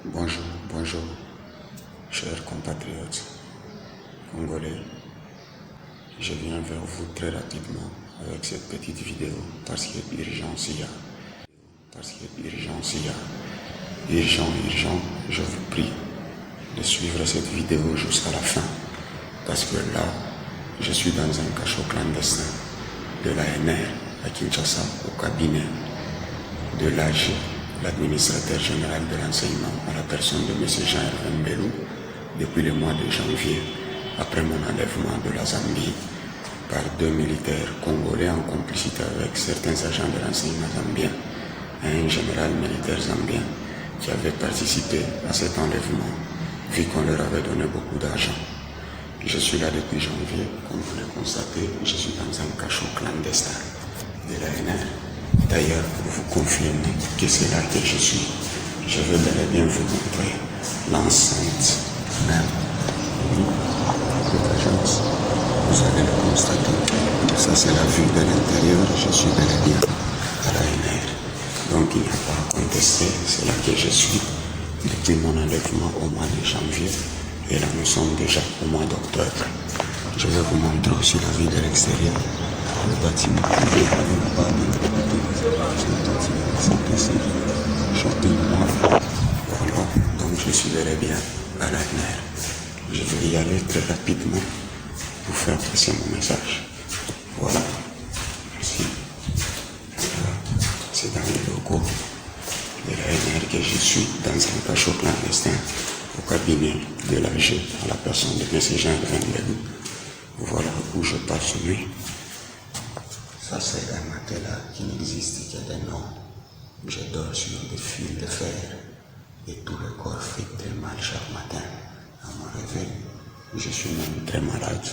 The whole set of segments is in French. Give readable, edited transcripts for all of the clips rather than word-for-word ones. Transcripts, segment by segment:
Bonjour, bonjour, chers compatriotes congolais. Je viens vers vous très rapidement avec cette petite vidéo parce qu'il y a urgence il y a. Urgent, je vous prie de suivre cette vidéo jusqu'à la fin parce que là, je suis dans un cachot clandestin de l'ANR à Kinshasa au cabinet de l'AG, l'administrateur général de l'enseignement, à la personne de M. Jean-Hervé Mbelou, depuis le mois de janvier, après mon enlèvement de la Zambie par 2 militaires congolais en complicité avec certains agents de l'enseignement zambien et un général militaire zambien qui avait participé à cet enlèvement, vu qu'on leur avait donné beaucoup d'argent. Je suis là depuis janvier, comme vous le constatez, je suis dans un cachot clandestin de l'ANR. D'ailleurs, pour vous confirmer que c'est là que je suis, je vais bel et bien vous montrer l'enceinte même de l'agence. Vous allez le constater. Ça, c'est la vue de l'intérieur. Je suis bel et bien à l'ANR. Donc, il n'y a pas à contester. C'est là que je suis depuis mon enlèvement au mois de janvier. Et là, nous sommes déjà au mois d'octobre. Je vais vous montrer aussi la vue de l'extérieur. Le bâtiment, voilà, donc je suis bel et bien à la mer. Je vais y aller très rapidement pour faire passer mon message. Voilà, ici, c'est dans le logo de la NR que je suis dans un cachot clandestin au cabinet de l'AG à la personne de M. Jean-Hervé Mbelou. Voilà où je passe nuit. Ça, c'est un matelas qui n'existe qu'à des noms. Je dors sur des fils de fer et tout le corps fait très mal chaque matin. À mon réveil, je suis même très malade.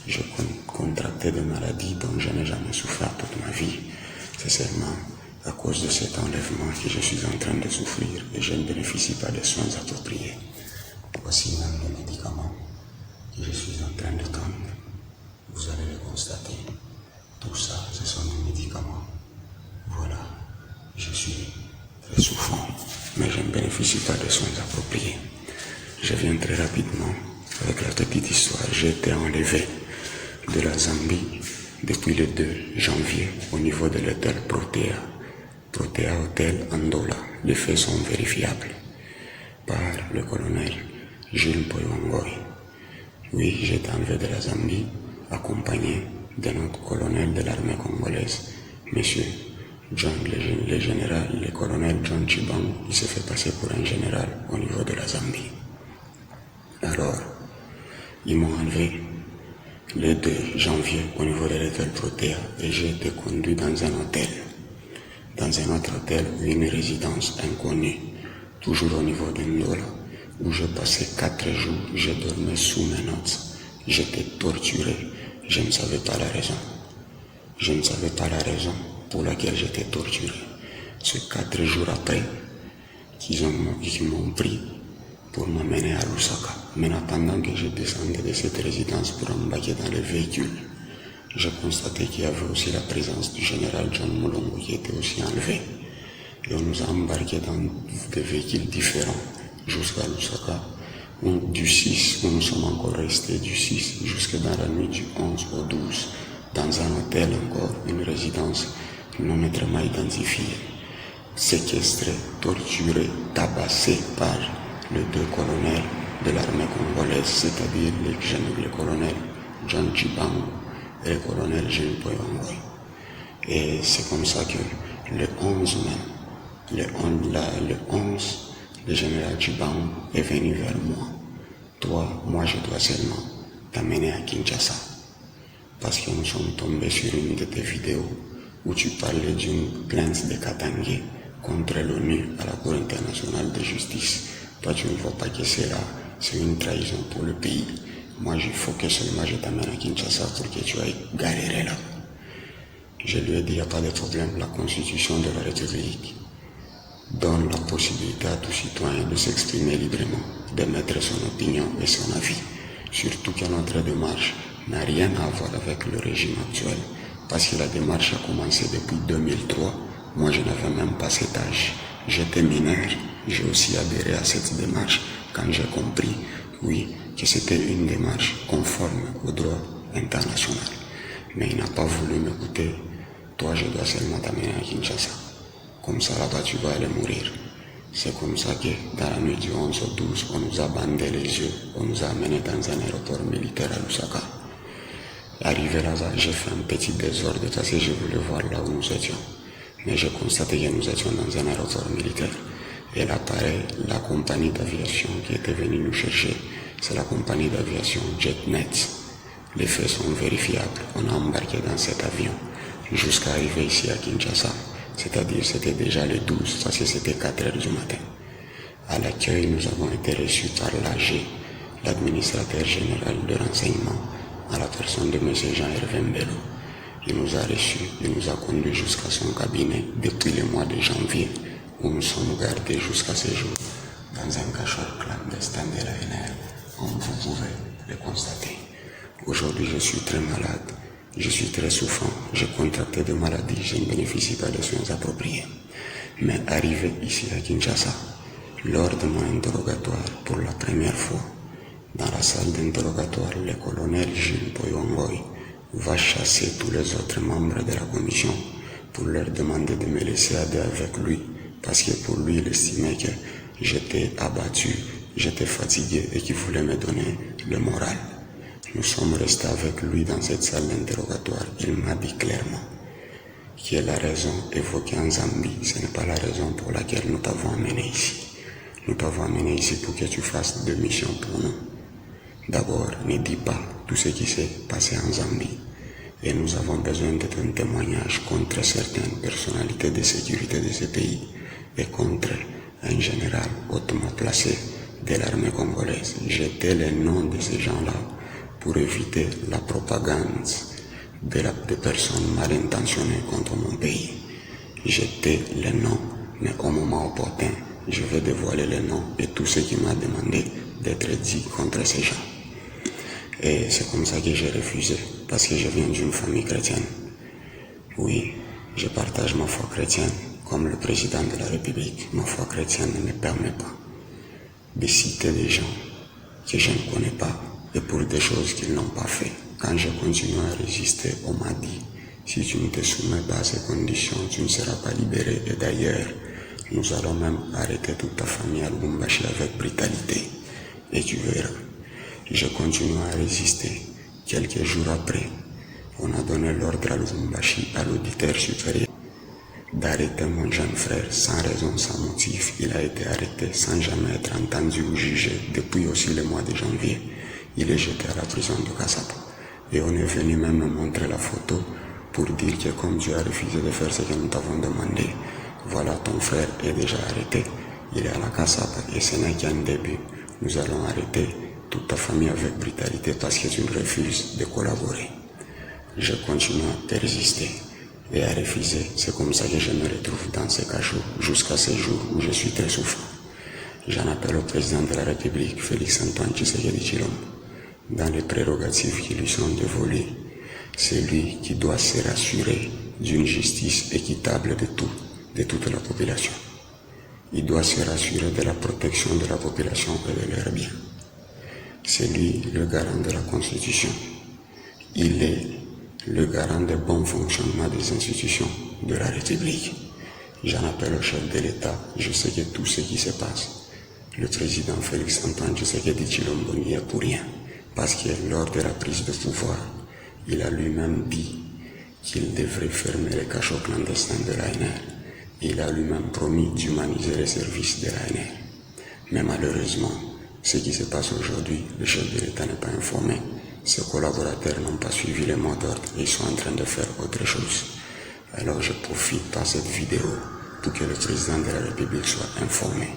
Je contractais des maladies dont je n'ai jamais souffert toute ma vie. C'est seulement à cause de cet enlèvement que je suis en train de souffrir et je ne bénéficie pas des soins appropriés. Voici même les médicaments que je suis en train de prendre. Vous allez le constater. Tout ça, ce sont des médicaments. Voilà, je suis très souffrant, mais je ne bénéficie pas de soins appropriés. Je viens très rapidement avec la petite histoire. J'ai été enlevé de la Zambie depuis le 2 janvier au niveau de l'hôtel Protea Hotel Andola. Les faits sont vérifiables par le colonel Jules Mpoyongoy. Oui, j'ai été enlevé de la Zambie accompagné de notre colonel de l'armée congolaise, monsieur John, le colonel John Chibang, qui s'est fait passer pour un général au niveau de la Zambie. Alors, ils m'ont enlevé le 2 janvier au niveau de l'hôtel Protea et j'ai été conduit dans un autre hôtel, une résidence inconnue, toujours au niveau de Ndola, où je passais 4 jours, je dormais sous mes notes, j'étais torturé. Je ne savais pas la raison. Je ne savais pas la raison pour laquelle j'étais torturé. C'est 4 jours après qu'ils m'ont pris pour m'amener à Lusaka. Mais pendant que je descendais de cette résidence pour embarquer dans le véhicule, je constatais qu'il y avait aussi la présence du général John Mulongo qui était aussi enlevé. Et on nous a embarqués dans des véhicules différents jusqu'à Lusaka. Du 6, nous sommes encore restés du 6 jusque dans la nuit du 11 au 12, dans un hôtel encore, une résidence non maîtrement identifiée, séquestré, torturé, tabassé par les 2 colonels de l'armée congolaise, c'est-à-dire le colonel John Chibang et le colonel Jules Mpoyongoy. Et c'est comme ça que le 11 même, le 11, le général Chibang est venu vers moi. Toi, moi je dois seulement t'amener à Kinshasa. Parce que nous sommes tombés sur une de tes vidéos où tu parlais d'une plainte de Katangé contre l'ONU à la Cour internationale de justice. Toi, tu ne vois pas que c'est là, c'est une trahison pour le pays. Moi, il faut que seulement je t'amène à Kinshasa pour que tu ailles galérer là. Je lui ai dit, il n'y a pas de problème, la Constitution de la République donne la possibilité à tout citoyen de s'exprimer librement, de mettre son opinion et son avis. Surtout que notre démarche n'a rien à voir avec le régime actuel, parce que la démarche a commencé depuis 2003. Moi, je n'avais même pas cet âge. J'étais mineur j'ai aussi adhéré à cette démarche quand j'ai compris, oui, que c'était une démarche conforme au droit international. Mais il n'a pas voulu m'écouter. Toi, je dois seulement t'amener à Kinshasa. Comme ça, là-bas, tu vas aller mourir. C'est comme ça que, dans la nuit du 11 au 12, on nous a bandé les yeux, on nous a amenés dans un aéroport militaire à Lusaka. Arrivé là-bas, j'ai fait un petit désordre parce que je voulais voir là où nous étions. Mais j'ai constaté que nous étions dans un aéroport militaire. Et là, pareil, la compagnie d'aviation qui était venue nous chercher, c'est la compagnie d'aviation JetNet. Les faits sont vérifiables. On a embarqué dans cet avion jusqu'à arriver ici à Kinshasa. C'est-à-dire c'était déjà le 12, parce que c'était 4 heures du matin. À l'accueil, nous avons été reçus par l'AG, l'administrateur général de renseignement, à la personne de M. Jean-Hervé Mbelo. Il nous a reçus, il nous a conduits jusqu'à son cabinet depuis le mois de janvier, où nous sommes gardés jusqu'à ce jour, dans un cachot clandestin de l'ANR, comme vous pouvez le constater. Aujourd'hui, je suis très malade, je suis très souffrant, j'ai contracté des maladies, je ne bénéficie pas de soins appropriés. Mais arrivé ici à Kinshasa, lors de mon interrogatoire pour la première fois, dans la salle d'interrogatoire, le colonel Jules Poyongoy va chasser tous les autres membres de la commission pour leur demander de me laisser aller avec lui, parce que pour lui, il estimait que j'étais abattu, j'étais fatigué et qu'il voulait me donner le moral. Nous sommes restés avec lui dans cette salle d'interrogatoire. Il m'a dit clairement que la raison évoquée en Zambie, ce n'est pas la raison pour laquelle nous t'avons amené ici. Nous t'avons amené ici pour que tu fasses 2 missions pour nous. D'abord, ne dis pas tout ce qui s'est passé en Zambie. Et nous avons besoin de ton témoignage contre certaines personnalités de sécurité de ce pays et contre un général hautement placé de l'armée congolaise. J'étais les noms de ces gens-là pour éviter la propagande des personnes mal intentionnées contre mon pays. J'étais les noms, mais au moment opportun, je vais dévoiler les noms et tout ce qui m'a demandé d'être dit contre ces gens. Et c'est comme ça que j'ai refusé, parce que je viens d'une famille chrétienne. Oui, je partage ma foi chrétienne, comme le président de la République. Ma foi chrétienne ne me permet pas de citer des gens que je ne connais pas et pour des choses qu'ils n'ont pas fait. Quand je continue à résister, on m'a dit, si tu ne te soumets pas à ces conditions, tu ne seras pas libéré. Et d'ailleurs, nous allons même arrêter toute ta famille à Lubumbashi avec brutalité. Et tu verras. Je continue à résister. Quelques jours après, on a donné l'ordre à Lubumbashi, à l'auditeur supérieur, d'arrêter mon jeune frère sans raison, sans motif. Il a été arrêté sans jamais être entendu ou jugé depuis aussi le mois de janvier. Il est jeté à la prison de Kasapa. Et on est venu même me montrer la photo pour dire que comme tu as refusé de faire ce que nous t'avons demandé, voilà, ton frère est déjà arrêté. Il est à la Kasapa et ce n'est qu'un début. Nous allons arrêter toute ta famille avec brutalité parce que tu refuses de collaborer. Je continue à résister et à refuser. C'est comme ça que je me retrouve dans ce cachot jusqu'à ce jour où je suis très souffrant. J'en appelle au président de la République, Félix Antoine Tshisekedi Tshilombo, dans les prérogatives qui lui sont dévolues. C'est lui qui doit se rassurer d'une justice équitable de toute la population. Il doit se rassurer de la protection de la population et de leurs biens. C'est lui le garant de la Constitution. Il est le garant du bon fonctionnement des institutions de la République. J'en appelle au chef de l'État. Je sais que tout ce qui se passe, le président Félix Antoine Tshisekedi Tshilombo n'y est pour rien. Parce que lors de la prise de pouvoir, il a lui-même dit qu'il devrait fermer les cachots clandestins de l'ANR. Il a lui-même promis d'humaniser les services de l'ANR. Mais malheureusement, ce qui se passe aujourd'hui, le chef de l'État n'est pas informé. Ses collaborateurs n'ont pas suivi les mots d'ordre et ils sont en train de faire autre chose. Alors je profite par cette vidéo pour que le président de la République soit informé.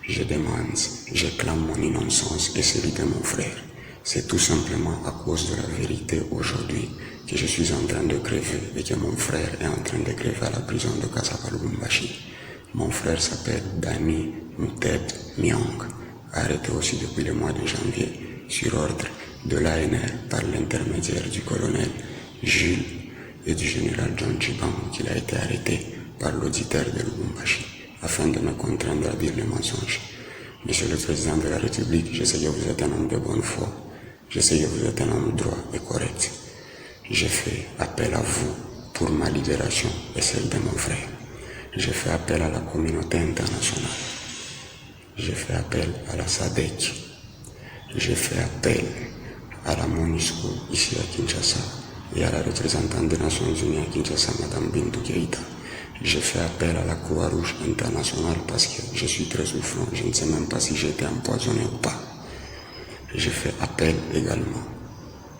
Je demande, je clame mon innocence et celui de mon frère. C'est tout simplement à cause de la vérité aujourd'hui que je suis en train de crever et que mon frère est en train de crever à la prison de Kasapa Lubumbashi. Mon frère s'appelle Dani Muteb Myong, arrêté aussi depuis le mois de janvier sur ordre de l'ANR par l'intermédiaire du colonel Jules et du général John Chibang, qu'il a été arrêté par l'auditeur de Lubumbashi. afin de me contraindre à dire les mensonges. Monsieur le Président de la République, je sais que vous êtes un homme de bonne foi. Je sais que vous êtes un homme droit et correct. Je fais appel à vous pour ma libération et celle de mon frère. Je fais appel à la communauté internationale. Je fais appel à la SADC. Je fais appel à la MONUSCO ici à Kinshasa et à la représentante des Nations Unies à Kinshasa, Mme Bintou Keïta. Je fais appel à la Croix-Rouge internationale parce que je suis très souffrant. Je ne sais même pas si j'ai été empoisonné ou pas. Je fais appel également.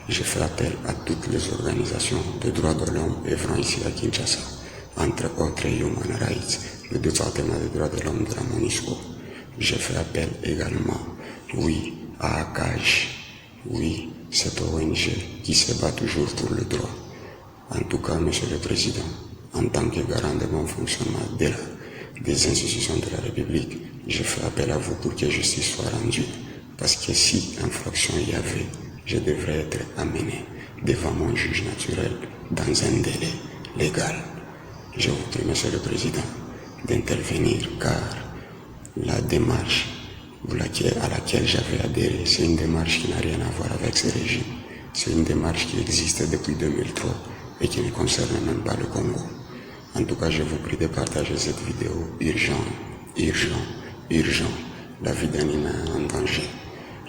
Je fais appel à toutes les organisations de droits de l'homme œuvrant ici à Kinshasa, entre autres Human Rights, le département des droits de l'homme de la MONUSCO. Je fais appel également, oui, à ACAJ, oui, cette ONG qui se bat toujours pour le droit. En tout cas, Monsieur le Président, en tant que garant de bon fonctionnement des institutions de la République, je fais appel à vous pour que justice soit rendue. Parce que si infraction y avait, je devrais être amené devant mon juge naturel dans un délai légal. Je vous prie, Monsieur le Président, d'intervenir car la démarche à laquelle j'avais adhéré, c'est une démarche qui n'a rien à voir avec ce régime. C'est une démarche qui existe depuis 2003 et qui ne concerne même pas le Congo. En tout cas, je vous prie de partager cette vidéo. Urgent, urgent, urgent. La vie d'un humain est en danger.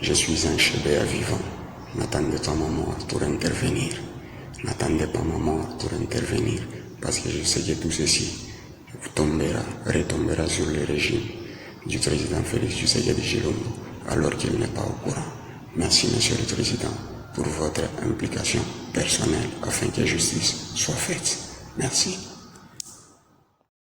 Je suis un chébéa vivant. N'attendez pas ma mort pour intervenir. N'attendez pas ma mort pour intervenir. Parce que je sais que tout ceci retombera sur le régime du président Félix Tshisekedi Tshilombo alors qu'il n'est pas au courant. Merci, Monsieur le Président, pour votre implication personnelle afin que justice soit faite. Merci.